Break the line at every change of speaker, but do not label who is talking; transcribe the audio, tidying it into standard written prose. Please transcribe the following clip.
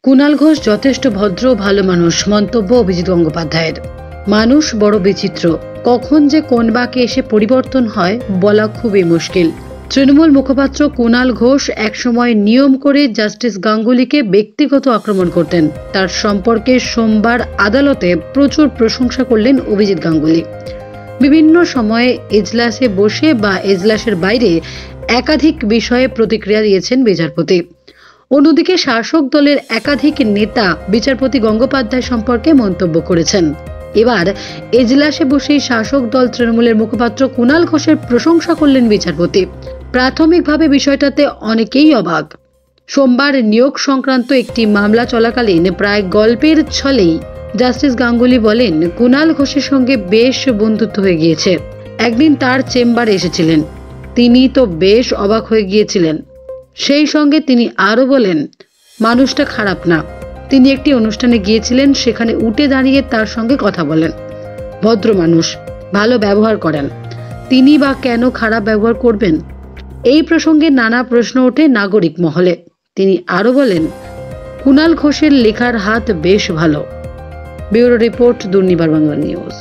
কুণাল ঘোষ যথেষ্ট ভদ্র ভালো মানুষ, মন্তব্য অভিজিৎ গঙ্গোপাধ্যায়ের। মানুষ বড় বিচিত্র, কখন যে কোন বাঁকে এসে পরিবর্তন হয় বলা খুবই মুশকিল। তৃণমূল মুখপাত্র কুণাল ঘোষ একসময় নিয়ম করে জাস্টিস গাঙ্গুলিকে ব্যক্তিগত আক্রমণ করতেন। তার সম্পর্কে সোমবার আদালতে প্রচুর প্রশংসা করলেন অভিজিৎ গাঙ্গুলি। বিভিন্ন সময়ে এজলাসে বসে বা এজলাসের বাইরে একাধিক বিষয়ে প্রতিক্রিয়া দিয়েছেন বিচারপতি। অন্যদিকে শাসক দলের একাধিক নেতা বিচারপতি গঙ্গোপাধ্যায় সম্পর্কে মন্তব্য করেছেন। এবার এজলাসে বসেই শাসক দল তৃণমূলের মুখপাত্র কুণাল ঘোষের প্রশংসা করলেন বিচারপতি। প্রাথমিকভাবে বিষয়টাতে অনেকেই অবাক। সোমবার নিয়োগ সংক্রান্ত একটি মামলা চলাকালীন প্রায় গল্পের ছলেই জাস্টিস গাঙ্গুলি বলেন, কুণাল ঘোষের সঙ্গে বেশ বন্ধুত্ব হয়ে গিয়েছে। একদিন তার চেম্বারে এসেছিলেন, তিনি তো বেশ অবাক হয়ে গিয়েছিলেন। সেই সঙ্গে তিনি আরো বলেন, মানুষটা খারাপ না। তিনি একটি অনুষ্ঠানে গিয়েছিলেন, সেখানে উঠে দাঁড়িয়ে তার সঙ্গে কথা বলেন। ভদ্র মানুষ, ভালো ব্যবহার করেন। তিনি বা কেন খারাপ ব্যবহার করবেন? এই প্রসঙ্গে নানা প্রশ্ন ওঠে নাগরিক মহলে। তিনি আরো বলেন, কুণাল ঘোষের লেখার হাত বেশ ভালো। Bureau report, Durnibar Bangla news.